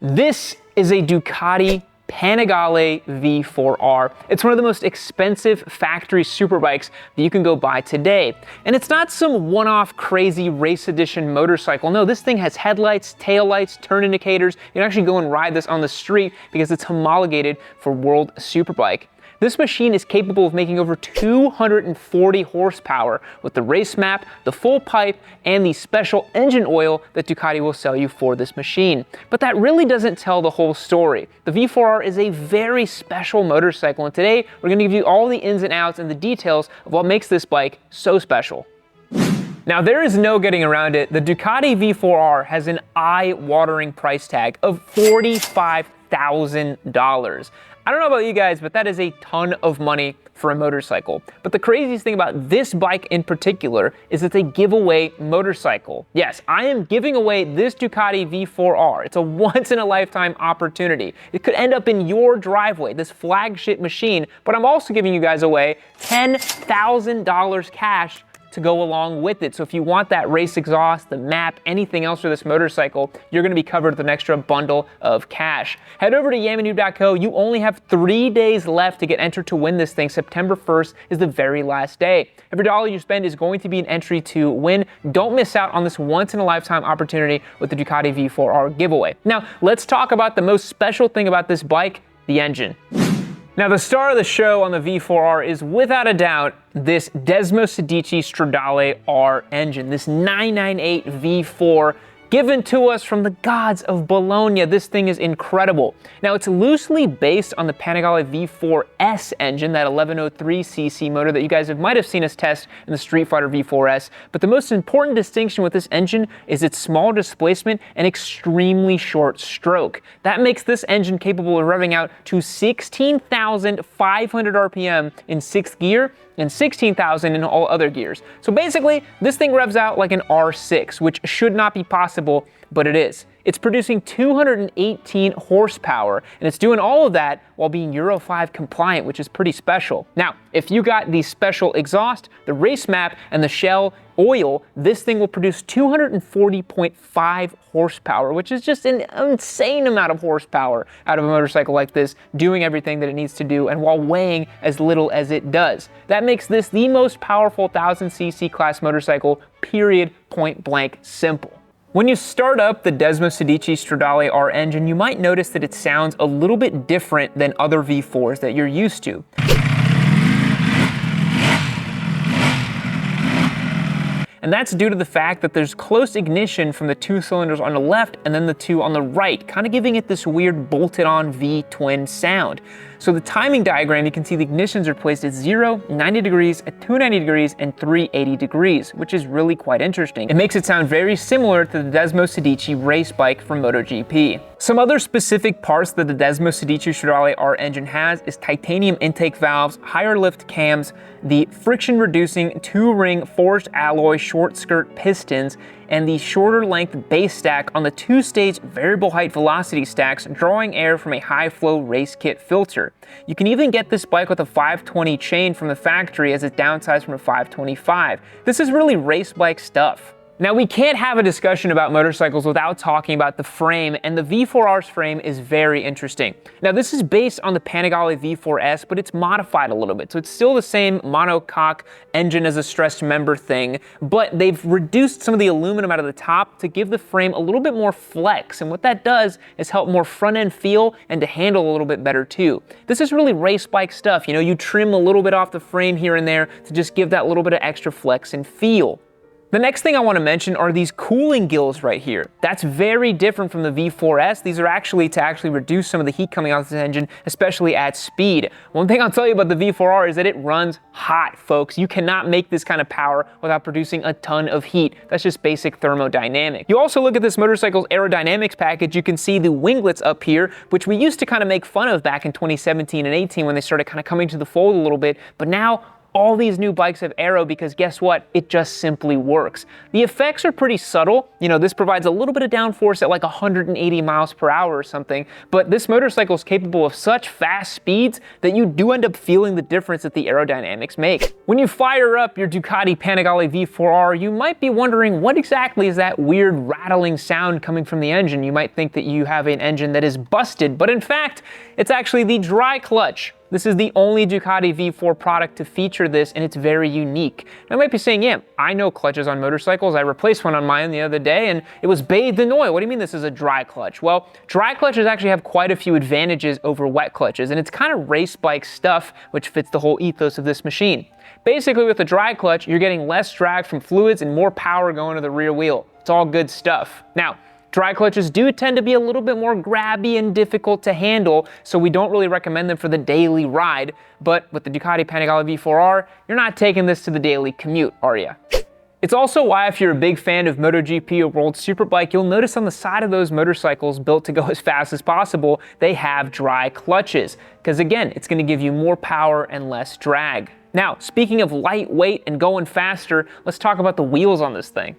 This is a Ducati Panigale V4R. It's one of the most expensive factory superbikes that you can go buy today. And it's not some one-off crazy race edition motorcycle. No, this thing has headlights, taillights, turn indicators. You can actually go and ride this on the street because it's homologated for World Superbike. This machine is capable of making over 240 horsepower with the race map, the full pipe, and the special engine oil that Ducati will sell you for this machine. But that really doesn't tell the whole story. The V4R is a very special motorcycle, and today we're going to give you all the ins and outs and the details of what makes this bike so special. Now, there is no getting around it. The Ducati V4R has an eye-watering price tag of $45,000. I don't know about you guys, but that is a ton of money for a motorcycle. But the craziest thing about this bike in particular is it's a giveaway motorcycle. Yes, I am giving away this Ducati V4R. It's a once-in-a-lifetime opportunity. It could end up in your driveway, this flagship machine, but I'm also giving you guys away $10,000 cash to go along with it. So if you want that race exhaust, the map, anything else for this motorcycle, you're going to be covered with an extra bundle of cash. Head over to yamanoob.co. You only have 3 days left to get entered to win this thing. September 1st is the very last day. Every dollar you spend is going to be an entry to win. Don't miss out on this once-in-a-lifetime opportunity with the Ducati V4R giveaway. Now, let's talk about the most special thing about this bike, the engine. Now, the star of the show on the V4R is without a doubt this Desmo Sedici Stradale R engine, this 998 V4 given to us from the gods of Bologna. This thing is incredible. Now, it's loosely based on the Panigale V4S engine, that 1103cc motor that you guys might have seen us test in the Street Fighter V4S. But the most important distinction with this engine is its small displacement and extremely short stroke. That makes this engine capable of revving out to 16,500 RPM in 6th gear and 16,000 in all other gears. So basically, this thing revs out like an R6, which should not be possible, but it is. It's producing 218 horsepower, and it's doing all of that while being Euro 5 compliant, which is pretty special. Now, if you got the special exhaust, the race map, and the shell oil, this thing will produce 240.5 horsepower, which is just an insane amount of horsepower out of a motorcycle like this, doing everything that it needs to do, and while weighing as little as it does. That makes this the most powerful 1000cc class motorcycle, period, point blank, simple. When you start up the Desmo Sedici Stradale R engine, you might notice that it sounds a little bit different than other V4s that you're used to. And that's due to the fact that there's close ignition from the two cylinders on the left and then the two on the right, kind of giving it this weird bolted-on V-twin sound. So the timing diagram, you can see the ignitions are placed at 0, 90 degrees, at 290 degrees, and 380 degrees, which is really quite interesting. It makes it sound very similar to the Desmo Sedici race bike from MotoGP. Some other specific parts that the Desmo Sedici Stradale R engine has is titanium intake valves, higher lift cams, the friction-reducing 2-ring forged alloy short skirt pistons, and the shorter length base stack on the 2-stage variable height velocity stacks, drawing air from a high flow race kit filter. You can even get this bike with a 520 chain from the factory as it's downsized from a 525. This is really race bike stuff. Now, we can't have a discussion about motorcycles without talking about the frame, and the V4R's frame is very interesting. Now, this is based on the Panigale V4S, but it's modified a little bit. So it's still the same monocoque engine as a stressed member thing, but they've reduced some of the aluminum out of the top to give the frame a little bit more flex. And what that does is help more front end feel and to handle a little bit better too. This is really race bike stuff. You know, you trim a little bit off the frame here and there to just give that little bit of extra flex and feel. The next thing I want to mention are these cooling gills right here. That's very different from the V4S. These are actually to reduce some of the heat coming out of this engine, especially at speed. One thing I'll tell you about the V4R is that it runs hot, folks. You cannot make this kind of power without producing a ton of heat. That's just basic thermodynamics. You also look at this motorcycle's aerodynamics package, you can see the winglets up here, which we used to kind of make fun of back in 2017 and 18 when they started kind of coming to the fold a little bit, but now all these new bikes have aero because guess what? It just simply works. The effects are pretty subtle. You know, this provides a little bit of downforce at like 180 miles per hour or something, but this motorcycle is capable of such fast speeds that you do end up feeling the difference that the aerodynamics make. When you fire up your Ducati Panigale V4R, you might be wondering what exactly is that weird rattling sound coming from the engine. You might think that you have an engine that is busted, but in fact, it's actually the dry clutch. This is the only Ducati V4 product to feature this, and it's very unique. Now, I might be saying, yeah, I know clutches on motorcycles. I replaced one on mine the other day, and it was bathed in oil. What do you mean this is a dry clutch? Well, dry clutches actually have quite a few advantages over wet clutches, and it's kind of race bike stuff, which fits the whole ethos of this machine. Basically, with a dry clutch, you're getting less drag from fluids and more power going to the rear wheel. It's all good stuff. Now, dry clutches do tend to be a little bit more grabby and difficult to handle, so we don't really recommend them for the daily ride. But with the Ducati Panigale V4R, you're not taking this to the daily commute, are you? It's also why if you're a big fan of MotoGP or World Superbike, you'll notice on the side of those motorcycles built to go as fast as possible, they have dry clutches. Because again, it's going to give you more power and less drag. Now, speaking of lightweight and going faster, let's talk about the wheels on this thing.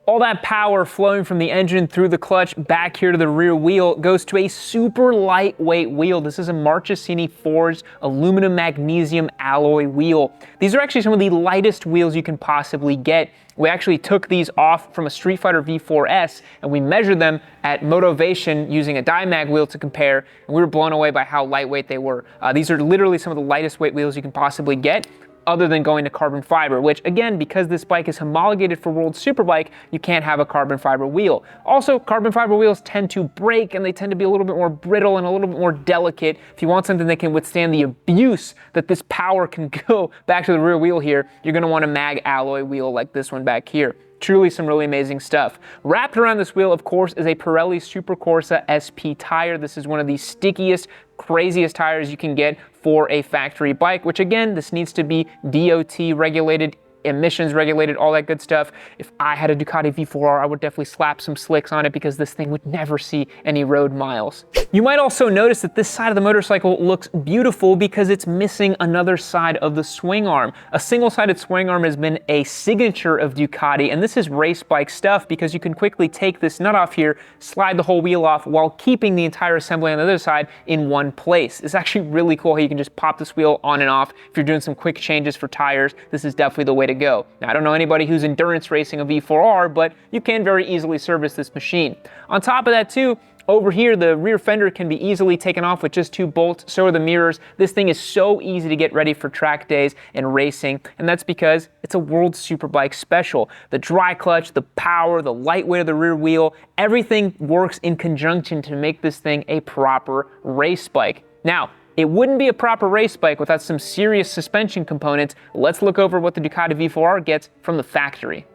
All that power flowing from the engine through the clutch back here to the rear wheel goes to a super lightweight wheel. This is a Marchesini forged aluminum magnesium alloy wheel. These are actually some of the lightest wheels you can possibly get. We actually took these off from a Street Fighter V4S and we measured them at Motivation using a Dimag wheel to compare, and we were blown away by how lightweight they were. These are literally some of the lightest weight wheels you can possibly get, other than going to carbon fiber, which again, because this bike is homologated for World Superbike, you can't have a carbon fiber wheel. Also, carbon fiber wheels tend to break and they tend to be a little bit more brittle and a little bit more delicate. If you want something that can withstand the abuse that this power can go back to the rear wheel here, you're gonna want a mag alloy wheel like this one back here. Truly some really amazing stuff. Wrapped around this wheel, of course, is a Pirelli Supercorsa SP tire. This is one of the stickiest, craziest tires you can get for a factory bike, which again, this needs to be DOT regulated, emissions regulated, all that good stuff. If I had a Ducati V4R, I would definitely slap some slicks on it because this thing would never see any road miles. You might also notice that this side of the motorcycle looks beautiful because it's missing another side of the swing arm. A single-sided swing arm has been a signature of Ducati, and this is race bike stuff because you can quickly take this nut off here, slide the whole wheel off while keeping the entire assembly on the other side in one place. It's actually really cool how you can just pop this wheel on and off. If you're doing some quick changes for tires, this is definitely the way to go. Now, I don't know anybody who's endurance racing a V4R, but you can very easily service this machine. On top of that too, over here, the rear fender can be easily taken off with just 2 bolts, so are the mirrors. This thing is so easy to get ready for track days and racing, and that's because it's a World Superbike special. The dry clutch, the power, the lightweight of the rear wheel, everything works in conjunction to make this thing a proper race bike. Now, it wouldn't be a proper race bike without some serious suspension components. Let's look over what the Ducati V4R gets from the factory.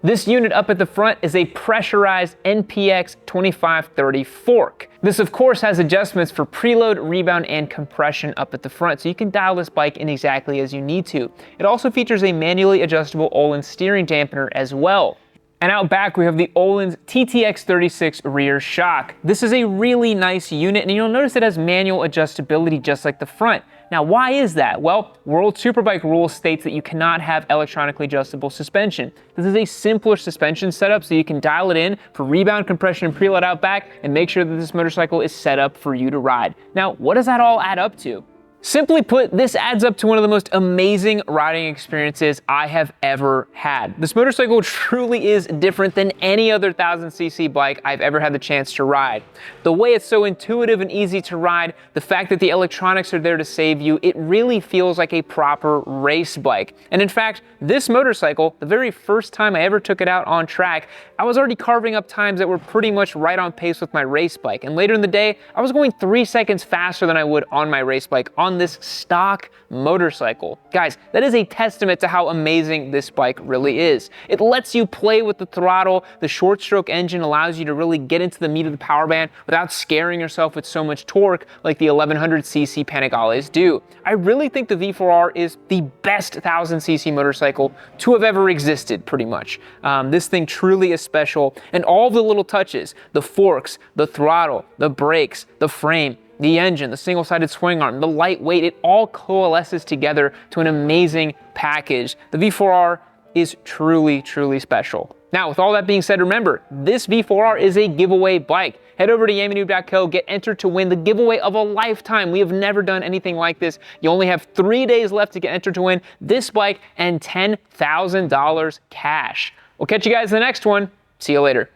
This unit up at the front is a pressurized NPX 2530 fork. This of course has adjustments for preload, rebound, and compression up at the front, so you can dial this bike in exactly as you need to. It also features a manually adjustable Öhlins steering dampener as well. And out back we have the Öhlins TTX36 rear shock. This is a really nice unit, and you'll notice it has manual adjustability just like the front. Now, why is that? Well, World Superbike rules states that you cannot have electronically adjustable suspension. This is a simpler suspension setup, so you can dial it in for rebound, compression, and preload out back, and make sure that this motorcycle is set up for you to ride. Now, what does that all add up to? Simply put, this adds up to one of the most amazing riding experiences I have ever had. This motorcycle truly is different than any other 1000cc bike I've ever had the chance to ride. The way it's so intuitive and easy to ride, the fact that the electronics are there to save you, it really feels like a proper race bike. And in fact, this motorcycle, the very first time I ever took it out on track, I was already carving up times that were pretty much right on pace with my race bike. And later in the day, I was going 3 seconds faster than I would on my race bike on this stock motorcycle. Guys, that is a testament to how amazing this bike really is. It lets you play with the throttle. The short stroke engine allows you to really get into the meat of the power band without scaring yourself with so much torque like the 1100cc Panigales do. I really think the V4R is the best 1000cc motorcycle to have ever existed, pretty much. This thing truly is special, and all the little touches, the forks, the throttle, the brakes, the frame, the engine, the single-sided swing arm, the lightweight, it all coalesces together to an amazing package. The V4R is truly, truly special. Now, with all that being said, remember, this V4R is a giveaway bike. Head over to yamanoob.co, get entered to win the giveaway of a lifetime. We have never done anything like this. You only have 3 days left to get entered to win this bike and $10,000 cash. We'll catch you guys in the next one. See you later.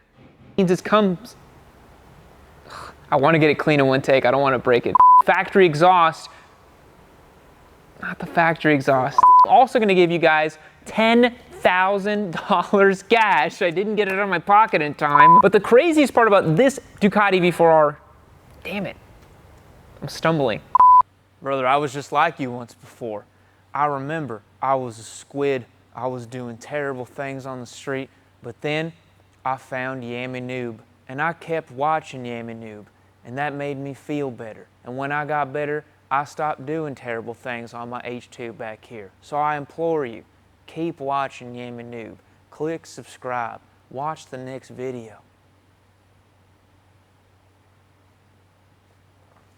It comes. I want to get it clean in one take. I don't want to break it. Factory exhaust. Not the factory exhaust. Also going to give you guys $10,000 cash. I didn't get it out of my pocket in time. But the craziest part about this Ducati V4R, damn it, I'm stumbling. Brother, I was just like you once before. I remember I was a squid. I was doing terrible things on the street, but then I found Yami Noob, and I kept watching Yami Noob, and that made me feel better. And when I got better, I stopped doing terrible things on my H2 back here. So I implore you, keep watching Yami Noob. Click subscribe. Watch the next video.